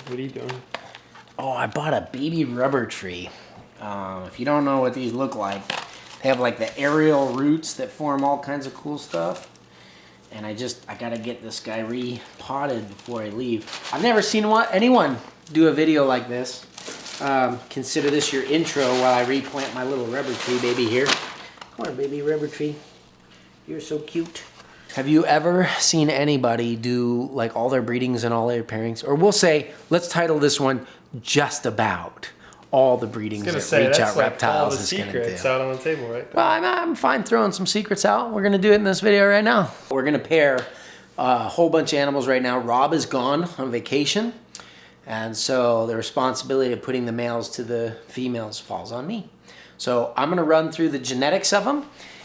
What are you doing? Oh, I bought a baby rubber tree. If you don't know what these look like, they have like the aerial roots that form all kinds of cool stuff. And I gotta get this guy repotted before I leave. I've never seen anyone do a video like this. Consider this your intro while I replant my little rubber tree baby here. Come on, baby rubber tree. You're so cute. Have you ever seen anybody do like all their breedings and all their pairings? Or we'll say, let's title this one, Just About all the breedings that Reach Out Reptiles is going to do. Secrets out on the table, right? Well, I'm fine throwing some secrets out. We're going to do it in this video right now. We're going to pair a whole bunch of animals right now. Rob is gone on vacation. And so the responsibility of putting the males to the females falls on me. So I'm going to run through the genetics of them.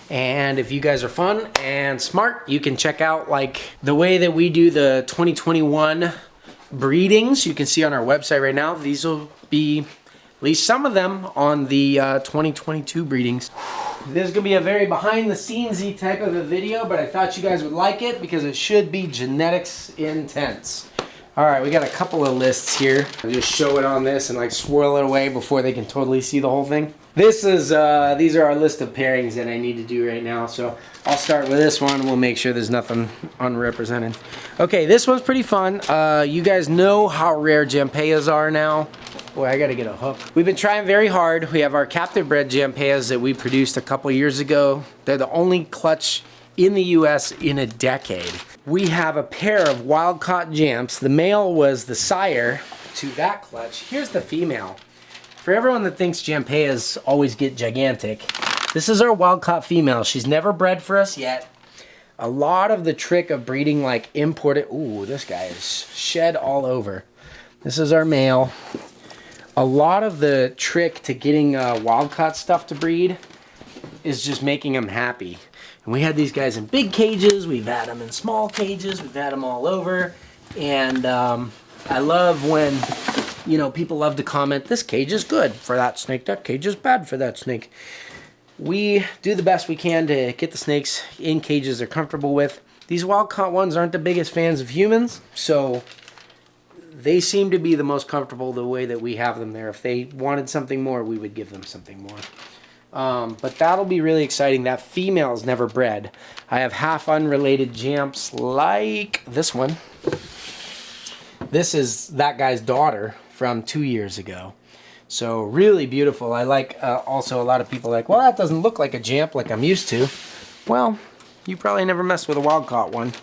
And if you guys are fun and smart, you can check out like the way that we do the 2021 breedings. You can see on our website right now. These will be at least some of them on the 2022 breedings. This is going to be a very behind the scenes-y type of a video, but I thought you guys would like it because it should be genetics intense. All right, we got a couple of lists here. I'll just show it on this and like swirl it away before they can totally see the whole thing. This is, these are our list of pairings that I need to do right now. So I'll start with this one. We'll make sure there's nothing unrepresented. Okay, this one's pretty fun. You guys know how rare Jampayas are now. Boy, I gotta get a hook. We've been trying very hard. We have our captive bred Jampayas that we produced a couple years ago. They're the only clutch in the US in a decade. We have a pair of wild-caught Jamps. The male was the sire to that clutch. Here's the female. For everyone that thinks Jampayas always get gigantic, this is our wild-caught female. She's never bred for us yet. A lot of the trick of breeding like imported... Ooh, this guy is shed all over. This is our male. A lot of the trick to getting wild-caught stuff to breed is just making them happy. And we had these guys in big cages, we've had them in small cages, we've had them all over. And I love when, you know, people love to comment, this cage is good for that snake, that cage is bad for that snake. We do the best we can to get the snakes in cages they're comfortable with. These wild-caught ones aren't the biggest fans of humans, so they seem to be the most comfortable the way that we have them there. If they wanted something more, we would give them something more. But that'll be really exciting. That female is never bred. I have half unrelated Jamps like this one. This is that guy's daughter from 2 years ago. So really beautiful. I like also a lot of people are like, well, that doesn't look like a Jamp like I'm used to. Well, you probably never messed with a wild-caught one.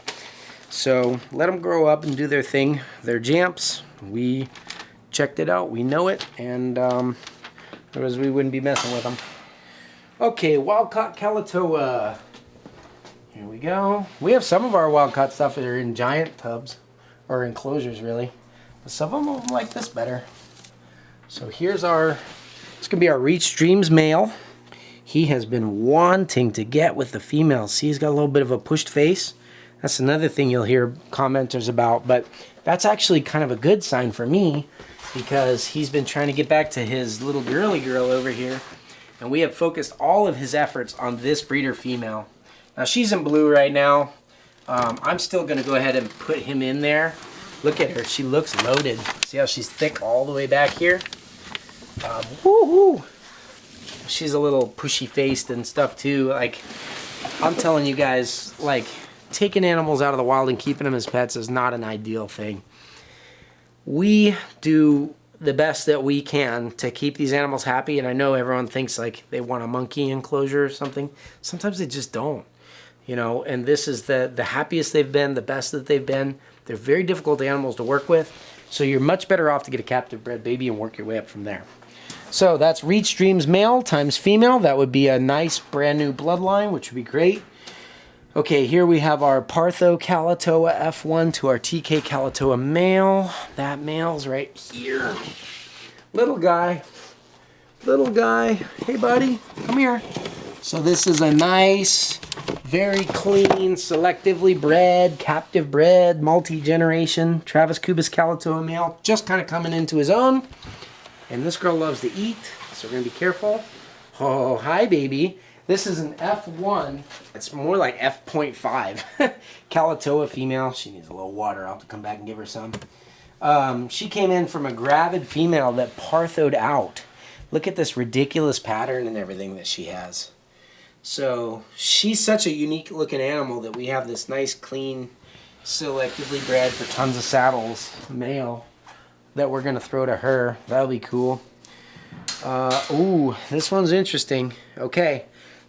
So let them grow up and do their thing. They're Jamps. We checked it out. We know it. And otherwise we wouldn't be messing with them. Okay, wild-caught Kalatoa. Here we go. We have some of our wild-caught stuff that are in giant tubs, or enclosures really. But some of them like this better. So here's our, it's gonna be our Reach Dreams male. He has been wanting to get with the female. See, he's got a little bit of a pushed face. That's another thing you'll hear commenters about, but that's actually kind of a good sign for me because he's been trying to get back to his little girly girl over here. And we have focused all of his efforts on this breeder female. Now she's in blue right now. I'm still gonna go ahead and put him in there. Look at her, she looks loaded. See how she's thick all the way back here? Woohoo! She's a little pushy faced and stuff too. Like, I'm telling you guys, like, taking animals out of the wild and keeping them as pets is not an ideal thing. We do the best that we can to keep these animals happy, and I know everyone thinks like they want a monkey enclosure or something. Sometimes they just don't, you know, and this is the happiest they've been, the best that they've been. They're very difficult animals to work with, so you're much better off to get a captive bred baby and work your way up from there. So that's Reach Dreams male times female. That would be a nice brand new bloodline, which would be great. Okay, here we have our Partho Kalatoa F1 to our TK Kalatoa male. That male's right here. Little guy. Little guy. Hey, buddy. Come here. So this is a nice, very clean, selectively bred, captive bred, multi-generation Travis Kubis Kalatoa male. Just kind of coming into his own. And this girl loves to eat, so we're going to be careful. Oh, hi, baby. This is an F1. It's more like F.5. Kalatoa female. She needs a little water. I'll have to come back and give her some. She came in from a gravid female that parthoed out. Look at this ridiculous pattern and everything that she has. So she's such a unique looking animal that we have this nice, clean, selectively bred for tons of saddles male that we're gonna throw to her. That'll be cool. Ooh, this one's interesting. Okay,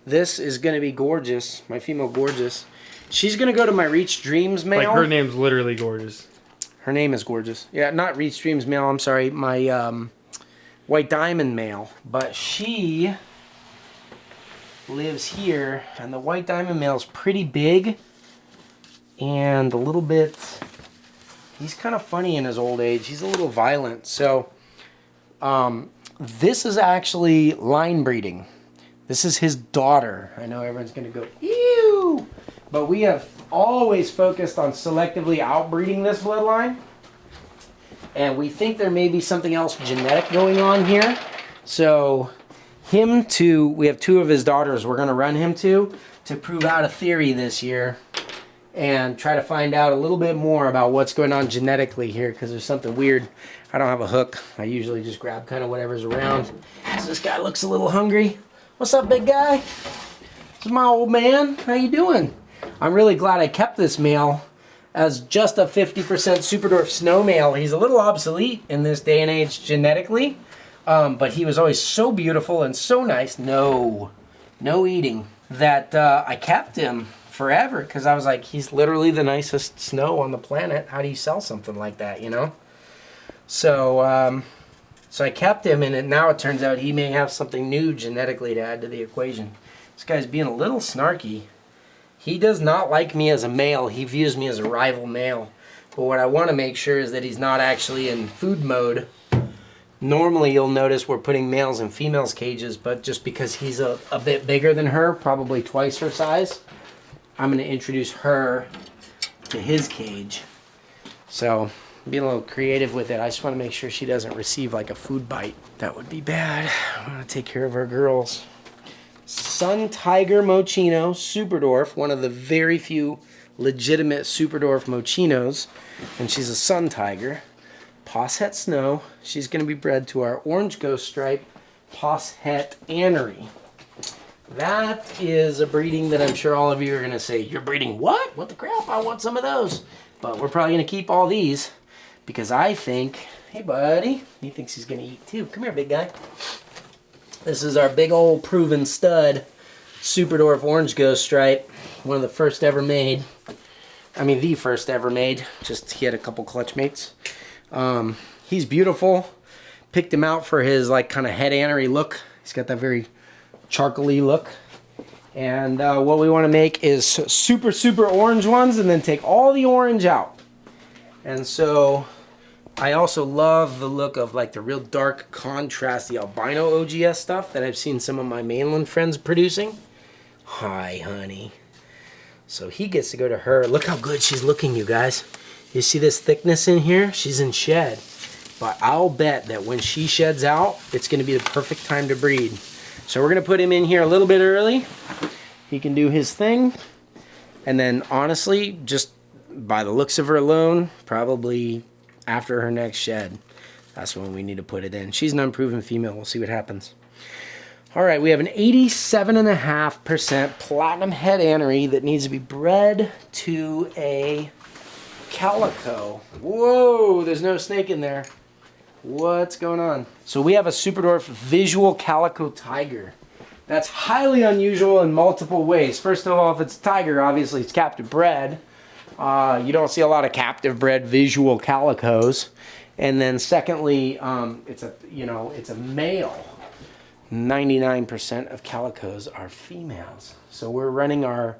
this is gonna be Gorgeous, my female Gorgeous. She's gonna go to my Reach Dreams male. Like her name's literally Gorgeous. Her name is Gorgeous. Yeah, not Reach Dreams male, I'm sorry, my White Diamond male. But she lives here, and the White Diamond male is pretty big and a little bit, he's kind of funny in his old age. He's a little violent. So this is actually line breeding. This is his daughter. I know everyone's gonna go, ew, but we have always focused on selectively outbreeding this bloodline, and we think there may be something else genetic going on here. So we have 2 of his daughters we're gonna run him to prove out a theory this year and try to find out a little bit more about what's going on genetically here, because there's something weird. I don't have a hook. I usually just grab kind of whatever's around. So this guy looks a little hungry. What's up, big guy? This is my old man. How you doing? I'm really glad I kept this male as just a 50% Super Dwarf snow male. He's a little obsolete in this day and age genetically, but he was always so beautiful and so nice. No eating. That I kept him forever because I was like, he's literally the nicest snow on the planet. How do you sell something like that, you know? So, so I kept him, and now it turns out he may have something new genetically to add to the equation. This guy's being a little snarky. He does not like me as a male. He views me as a rival male. But what I want to make sure is that he's not actually in food mode. Normally you'll notice we're putting males in females cages, but just because he's a bit bigger than her, probably twice her size, I'm going to introduce her to his cage. So be a little creative with it. I just want to make sure she doesn't receive like a food bite. That would be bad. I want to take care of our girls. Sun Tiger Mochino, Super Dwarf, one of the very few legitimate Super Dwarf Mochinos, and she's a Sun Tiger. Posset Snow. She's going to be bred to our Orange Ghost Stripe Posset Annery. That is a breeding that I'm sure all of you are going to say, you're breeding what? What the crap? I want some of those. But we're probably going to keep all these because I think, hey buddy, he thinks he's going to eat too. Come here, big guy. This is our big old proven stud Super Dwarf Orange Ghost Stripe. One of the first ever made. I mean, the first ever made. Just he had a couple clutch mates. He's beautiful. Picked him out for his like kind of head annery look. He's got that very charcoaly look. And what we want to make is super orange ones and then take all the orange out. And so I also love the look of like the real dark contrast, the albino OGS stuff that I've seen some of my mainland friends producing. Hi, honey. So he gets to go to her. Look how good she's looking, you guys. You see this thickness in here? She's in shed. But I'll bet that when she sheds out, it's going to be the perfect time to breed. So we're going to put him in here a little bit early. He can do his thing. And then honestly, just by the looks of her alone, probably after her next shed, that's when we need to put it in. She's an unproven female. We'll see what happens. All right, we have an 87.5% platinum head annery that needs to be bred to a calico. Whoa, there's no snake in there. What's going on? So we have a Super Dwarf visual calico tiger. That's highly unusual in multiple ways. First of all, if it's a tiger, obviously it's captive bred. You don't see a lot of captive bred visual calicos. And then secondly, it's a male. 99% of calicos are females. So we're running our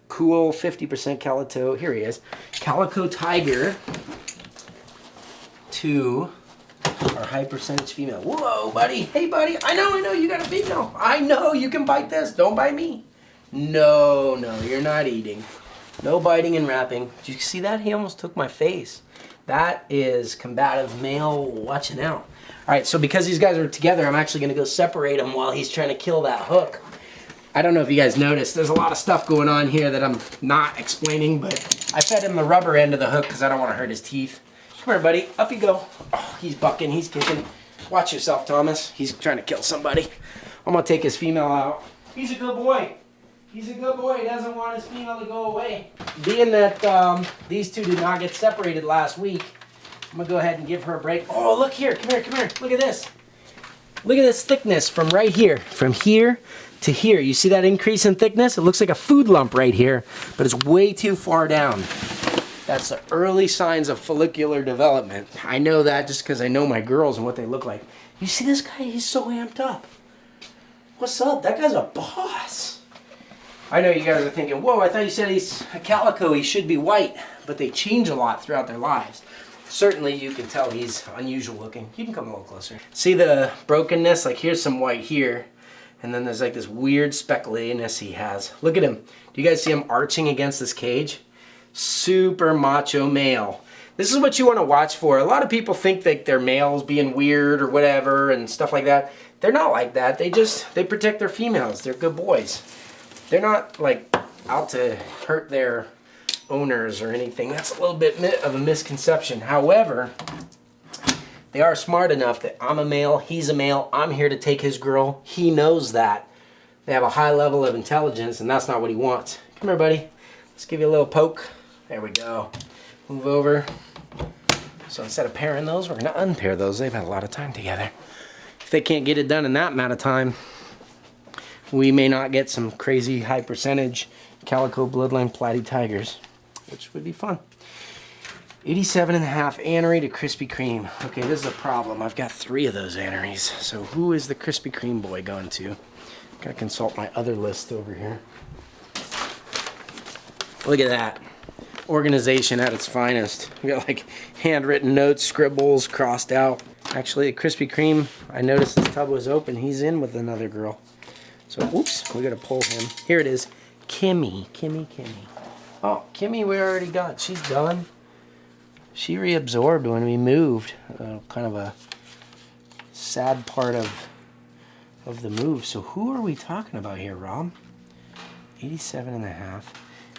cool 50% calico, here he is, calico tiger to our high percentage female. Whoa, buddy. Hey, buddy. I know, you got a female. I know, you can bite this. Don't bite me. No, you're not eating. No biting and wrapping. Did you see that? He almost took my face. That is combative male watching out. All right, so because these guys are together, I'm actually going to go separate them while he's trying to kill that hook. I don't know if you guys noticed, there's a lot of stuff going on here that I'm not explaining, but I fed him the rubber end of the hook because I don't want to hurt his teeth. Come here, buddy. Up you go. Oh, he's bucking. He's kicking. Watch yourself, Thomas. He's trying to kill somebody. I'm going to take his female out. He's a good boy. He's a good boy. He doesn't want his female to go away. Being that these two did not get separated last week, I'm going to go ahead and give her a break. Oh, look here. Come here. Come here. Look at this. Look at this thickness from right here. From here to here. You see that increase in thickness? It looks like a food lump right here, but it's way too far down. That's the early signs of follicular development. I know that just because I know my girls and what they look like. You see this guy? He's so amped up. What's up? That guy's a boss. I know you guys are thinking, whoa, I thought you said he's a calico. He should be white. But they change a lot throughout their lives. Certainly you can tell he's unusual looking. You can come a little closer. See the brokenness? Like here's some white here. And then there's like this weird speckliness he has. Look at him. Do you guys see him arching against this cage? Super macho male. This is what you want to watch for. A lot of people think that their males being weird or whatever and stuff like that. They're not like that. They protect their females. They're good boys. They're not like out to hurt their owners or anything. That's a little bit of a misconception. However, they are smart enough that I'm a male, he's a male, I'm here to take his girl. He knows that. They have a high level of intelligence and that's not what he wants. Come here, buddy. Let's give you a little poke. There we go. Move over. So instead of pairing those, we're going to unpair those. They've had a lot of time together. If they can't get it done in that amount of time, we may not get some crazy high percentage calico bloodline platy tigers, which would be fun. 87.5 Anery to Krispy Kreme. Okay, this is a problem. I've got 3 of those Anerys. So who is the Krispy Kreme boy going to? Gotta consult my other list over here. Look at that. Organization at its finest. We got like handwritten notes, scribbles, crossed out. Actually, at Krispy Kreme, I noticed this tub was open. He's in with another girl. So, whoops, we gotta pull him. Here it is. Kimmy. Oh, Kimmy we already got. She's done. She reabsorbed when we moved. Kind of a sad part of the move. So who are we talking about here, Rob? 87.5.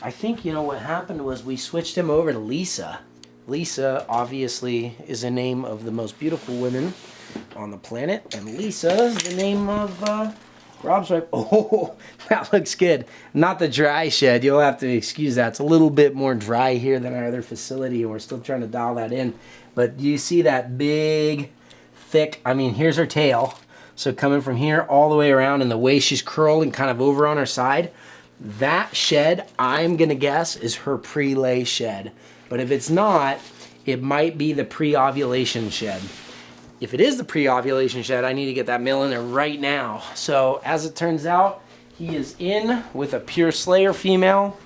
I think, you know, what happened was we switched him over to Lisa. Lisa, obviously, is a name of the most beautiful women on the planet. And Lisa is the name of Rob's wife. Oh, that looks good. Not the dry shed. You'll have to excuse that. It's a little bit more dry here than our other facility, and we're still trying to dial that in. But you see that big, thick, I mean, here's her tail. So coming from here all the way around, and the way she's curling kind of over on her side, that shed, I'm going to guess, is her pre-lay shed. But if it's not, it might be the pre-ovulation shed. If it is the pre-ovulation shed, I need to get that male in there right now. So as it turns out, he is in with a pure slayer female.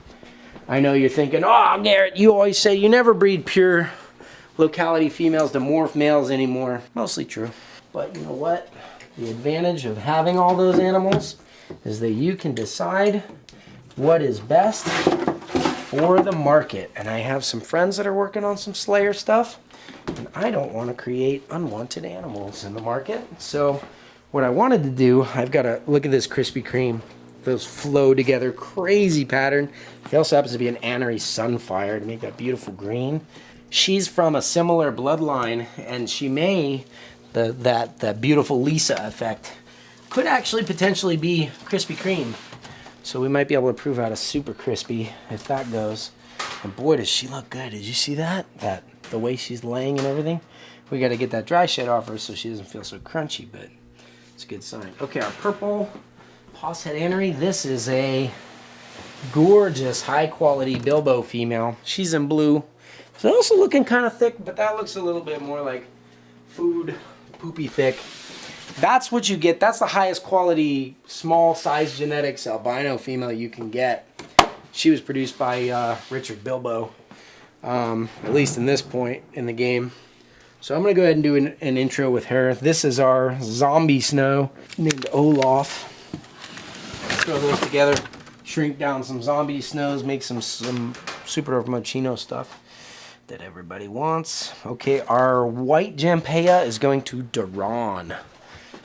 I know you're thinking, oh, Garrett, you always say you never breed pure locality females to morph males anymore. Mostly true. But you know what? The advantage of having all those animals is that you can decide what is best for the market. And I have some friends that are working on some slayer stuff, and I don't want to create unwanted animals in the market. So what I wanted to do, I've got to look at this Krispy Kreme. Those flow together, crazy pattern. He also happens to be an Anery Sunfire to make that beautiful green. She's from a similar bloodline, and she may, that beautiful Lisa effect, could actually potentially be Krispy Kreme. So we might be able to prove out a super crispy if that goes. And boy, does she look good. Did you see that? The way she's laying and everything. We got to get that dry shed off her so she doesn't feel so crunchy, but it's a good sign. Okay, our purple Posshead Anery. This is a gorgeous, high-quality Bilbo female. She's in blue. She's also looking kind of thick, but that looks a little bit more like food, poopy thick. That's what you get. That's the highest quality, small size genetics albino female you can get. She was produced by Richard Bilbo, at least in this point in the game. So I'm going to go ahead and do an intro with her. This is our zombie snow named Olaf. Throw those together, shrink down some zombie snows, make some super mochino stuff that everybody wants. Okay, our white Jampea is going to Duran.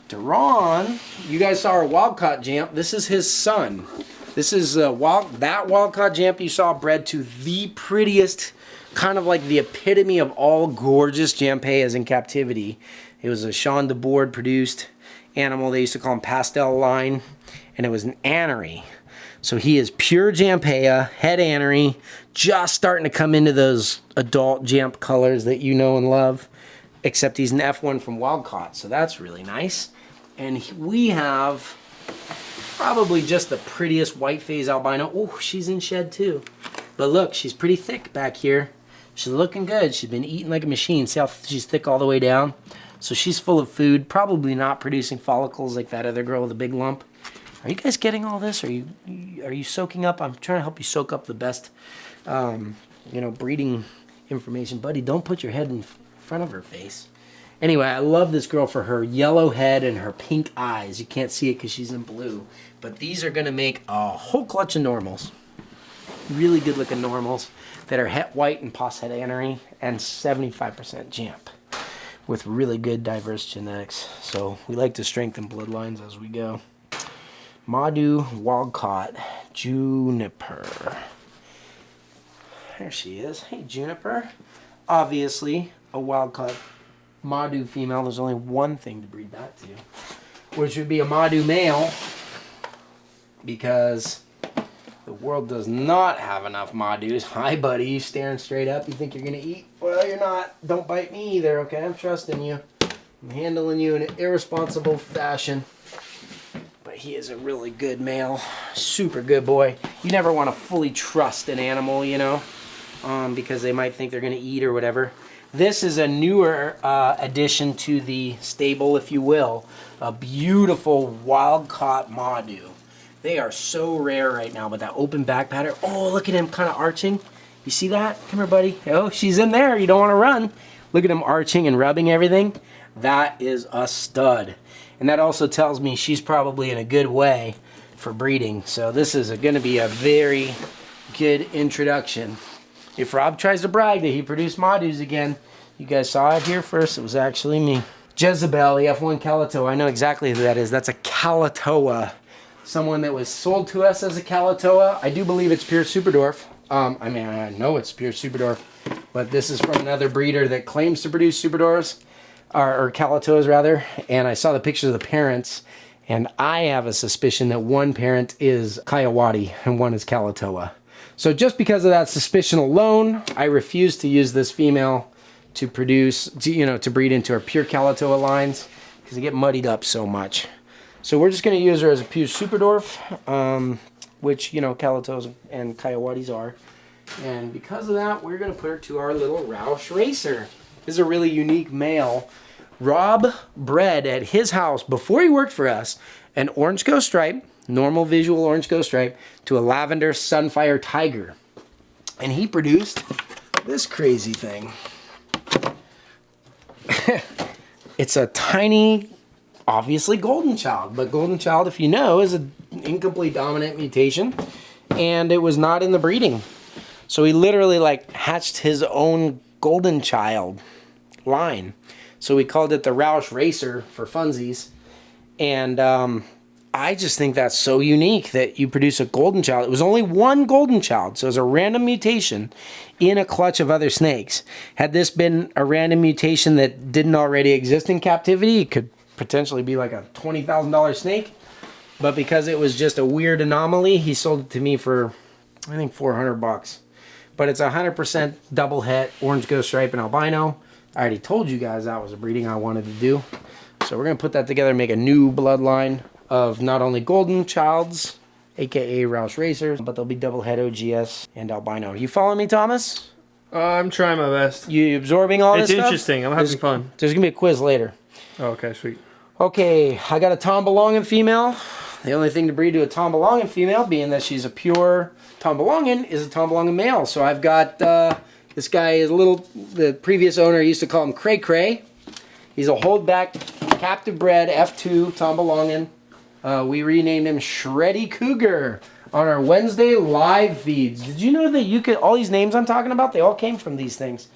Duran, you guys saw our wild-caught Jamp. This is his son. This is that wild-caught Jamp you saw bred to the prettiest kind of like the epitome of all gorgeous Jampayas in captivity. It was a Sean DeBoard produced animal. They used to call him pastel line, and it was an anery. So he is pure Jampaya, head anery, just starting to come into those adult Jamp colors that you know and love, except he's an F1 from Wild Caught, so that's really nice. And we have probably just the prettiest white phase albino. Oh, she's in shed too. But look, she's pretty thick back here. She's looking good. She's been eating like a machine. See how she's thick all the way down? So she's full of food, probably not producing follicles like that other girl with a big lump. Are you guys getting all this? Are you soaking up? I'm trying to help you soak up the best, breeding information. Buddy, don't put your head in front of her face. Anyway, I love this girl for her yellow head and her pink eyes. You can't see it because she's in blue. But these are going to make a whole clutch of normals. Really good looking normals that are het white and pos het anery and 75% Jamp with really good diverse genetics. So we like to strengthen bloodlines as we go. Madu Wild Caught Juniper. There she is. Hey, Juniper. Obviously a Wild Caught Madu female. There's only one thing to breed that to, which would be a Madu male, because the world does not have enough Madus. Hi, buddy. You staring straight up. You think you're going to eat? Well, you're not. Don't bite me either, okay? I'm trusting you. I'm handling you in an irresponsible fashion. But he is a really good male. Super good boy. You never want to fully trust an animal, you know, because they might think they're going to eat or whatever. This is a newer addition to the stable, if you will. A beautiful wild-caught Madu. They are so rare right now, but that open back pattern. Oh, look at him kind of arching. You see that? Come here, buddy. Oh, she's in there. You don't want to run. Look at him arching and rubbing everything. That is a stud. And that also tells me she's probably in a good way for breeding. So this is going to be a very good introduction. If Rob tries to brag that he produced Madus again, you guys saw it here first. It was actually me. Jezebel, the F1 Calatoa. I know exactly who that is. That's a Calatoa. Someone that was sold to us as a Calatoa. I do believe it's pure Superdorf. I know it's pure Superdorf, but this is from another breeder that claims to produce Superdorfs, or Calatoas rather. And I saw the pictures of the parents, and I have a suspicion that one parent is Coyote and one is Calatoa. So just because of that suspicion alone, I refuse to use this female to produce, to breed into our pure Calatoa lines, because they get muddied up so much. So we're just going to use her as a pure Superdorf, which, Calatoas and Coyotes are. And because of that, we're going to put her to our little Roush Racer. This is a really unique male. Rob bred at his house, before he worked for us, an orange ghost stripe, normal visual orange ghost stripe, to a lavender Sunfire Tiger. And he produced this crazy thing. It's a tiny, obviously golden child, but golden child, if you know, is an incomplete dominant mutation, and it was not in the breeding. So he literally hatched his own golden child line. So we called it the Roush Racer for funsies. And I just think that's so unique that you produce a golden child. It was only one golden child, so it was a random mutation in a clutch of other snakes. Had this been a random mutation that didn't already exist in captivity, it could potentially be like a $20,000 snake. But because it was just a weird anomaly, he sold it to me for, I think, $400. But it's 100% double het, orange ghost stripe, and albino. I already told you guys that was a breeding I wanted to do. So we're going to put that together and make a new bloodline of not only golden childs, aka Roush Racers, but they'll be double het OGS and albino. You following me, Thomas? I'm trying my best. You absorbing all this stuff? It's interesting. I'm having fun. There's going to be a quiz later. Oh, okay, sweet. Okay, I got a Tombolongan female. The only thing to breed to a Tombolongan female, being that she's a pure Tombolongan, is a Tombolongan male. So I've got, this guy is the previous owner used to call him Cray Cray. He's a holdback, captive bred F2 Tombolongan. We renamed him Shreddy Cougar on our Wednesday live feeds. Did you know that you could, all these names I'm talking about, they all came from these things.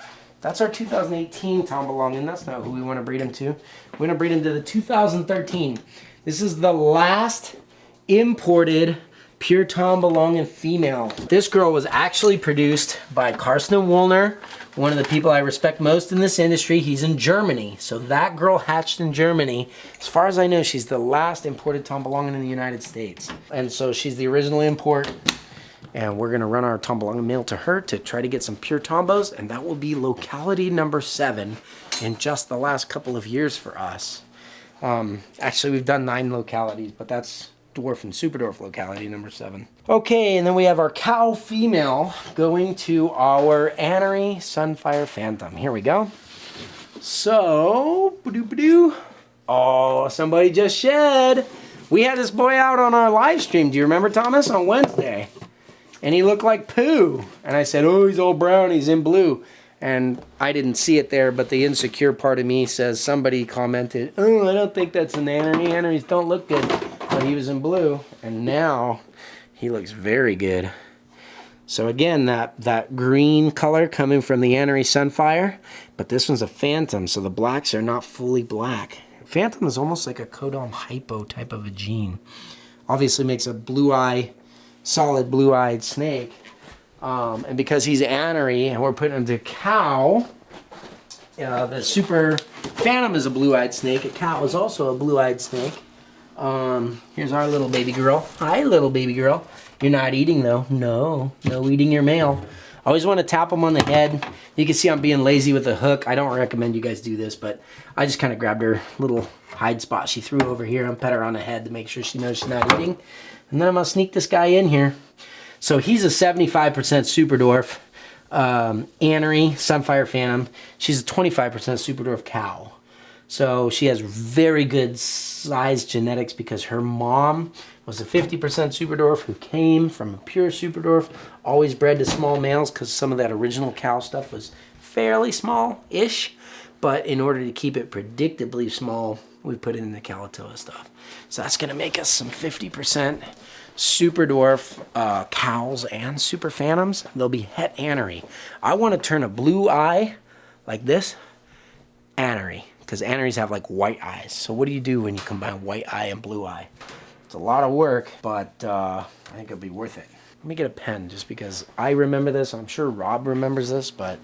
That's our 2018 Tombolongan. That's not who we want to breed him to. We want to breed him to the 2013. This is the last imported Pure Tom Belonging female. This girl was actually produced by Carsten Wollner, one of the people I respect most in this industry. He's in Germany. So that girl hatched in Germany. As far as I know, she's the last imported Tom Belonging in the United States. And so she's the original import. And we're gonna run our Tom Belonging male to her to try to get some pure Tombos, and that will be locality number 7 in just the last couple of years for us. Actually, we've done 9 localities, but that's dwarf and super dwarf locality number 7. Okay, and then we have our cow female going to our Anery Sunfire Phantom. Here we go. So, oh, somebody just shed. We had this boy out on our live stream. Do you remember, Thomas? On Wednesday. And he looked like poo. And I said, oh, he's all brown, he's in blue. And I didn't see it there, but the insecure part of me says, somebody commented, oh, I don't think that's an Anery. Anerys don't look good. But he was in blue, and now he looks very good. So again, that green color coming from the Anery Sunfire, but this one's a Phantom, so the blacks are not fully black. Phantom is almost like a Codom Hypo type of a gene. Obviously makes a blue eye, solid blue-eyed snake. And because he's Anery and we're putting him to cow, the Super Phantom is a blue-eyed snake. A cow is also a blue-eyed snake. Here's our little baby girl. Hi, little baby girl. You're not eating, though. No eating your male. I always want to tap them on the head. You can see I'm being lazy with the hook. I don't recommend you guys do this, but I just kind of grabbed her little hide spot she threw over here and pet her on the head to make sure she knows she's not eating. And then I'm going to sneak this guy in here. So he's a 75% super dwarf Anery Sunfire Phantom. She's a 25% super dwarf cow. So she has very good size genetics because her mom was a 50% super dwarf who came from a pure super dwarf, always bred to small males because some of that original cow stuff was fairly small-ish. But in order to keep it predictably small, we put it in the Kalatoa stuff. So that's going to make us some 50% super dwarf cows and super phantoms. They'll be het Anery. I want to turn a blue eye like this Anery, because Anerys have like white eyes. So what do you do when you combine white eye and blue eye? It's a lot of work, but I think it'll be worth it. Let me get a pen just because I remember this. I'm sure Rob remembers this, but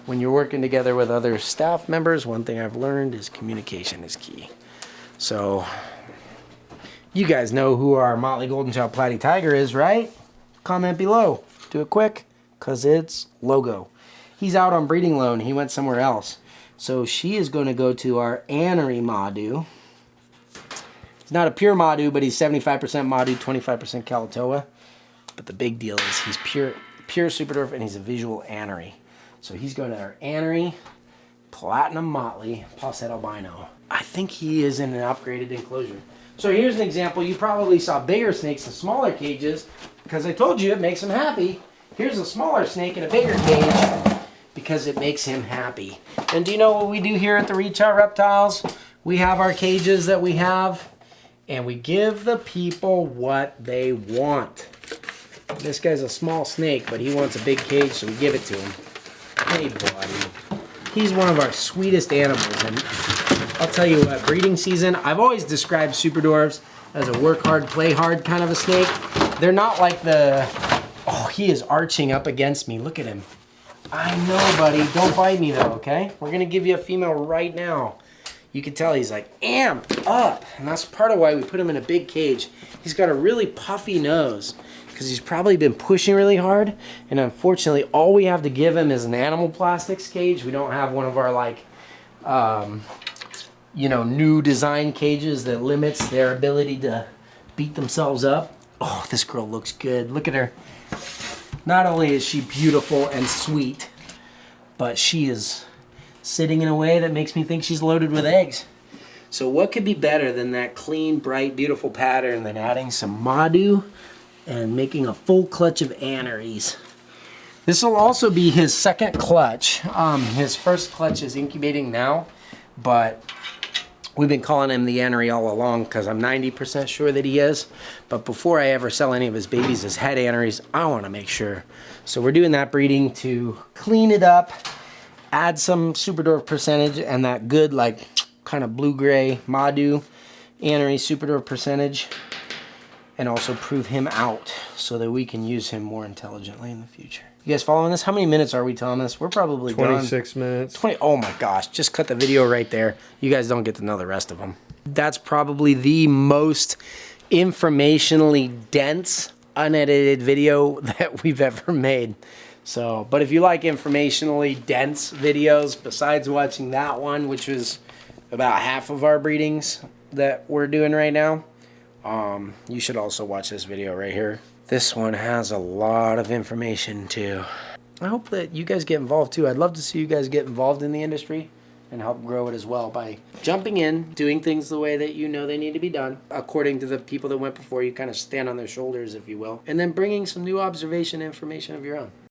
when you're working together with other staff members, one thing I've learned is communication is key. So you guys know who our Motley Golden Child Platy Tiger is, right? Comment below. Do it quick, because it's Logo. He's out on breeding loan. He went somewhere else. So she is going to go to our Anery Madu. He's not a pure Madu, but he's 75% Madu, 25% Kalatoa. But the big deal is he's pure super dwarf, and he's a visual Anery. So he's going to our Anery Platinum Motley Posset Albino. I think he is in an upgraded enclosure. So here's an example. You probably saw bigger snakes in smaller cages because I told you it makes him happy. Here's a smaller snake in a bigger cage because it makes him happy. And do you know what we do here at the Reach Out Reptiles? We have our cages that we have, and we give the people what they want. This guy's a small snake, but he wants a big cage, so we give it to him. Hey, buddy. He's one of our sweetest animals, and I'll tell you what, breeding season, I've always described super dwarfs as a work hard, play hard kind of a snake. They're not like the, oh, he is arching up against me. Look at him. I know, buddy. Don't bite me, though, okay? We're going to give you a female right now. You can tell he's like amped up, and that's part of why we put him in a big cage. He's got a really puffy nose because he's probably been pushing really hard, and unfortunately, all we have to give him is an animal plastics cage. We don't have one of our, like, you know, new design cages that limits their ability to beat themselves up. Oh, this girl looks good. Look at her. Not only is she beautiful and sweet, but she is sitting in a way that makes me think she's loaded with eggs. So what could be better than that clean, bright, beautiful pattern than adding some Madu and making a full clutch of Anerys? This will also be his second clutch. His first clutch is incubating now, but we've been calling him the Anery all along because I'm 90% sure that he is. But before I ever sell any of his babies as head Anerys, I want to make sure. So we're doing that breeding to clean it up, add some super dwarf percentage and that good, like, kind of blue-gray Madu Anery super dwarf percentage. and also prove him out so that we can use him more intelligently in the future. You guys following this? How many minutes are we, Thomas? We're probably 26 minutes. 20. Oh my gosh, just cut the video right there. You guys don't get to know the rest of them. That's probably the most informationally dense, unedited video that we've ever made. So, but if you like informationally dense videos, besides watching that one, which was about half of our breedings that we're doing right now, you should also watch this video right here. This one has a lot of information too. I hope that you guys get involved too. I'd love to see you guys get involved in the industry and help grow it as well by jumping in, doing things the way that you know they need to be done, according to the people that went before you, kind of stand on their shoulders, if you will, and then bringing some new observation information of your own.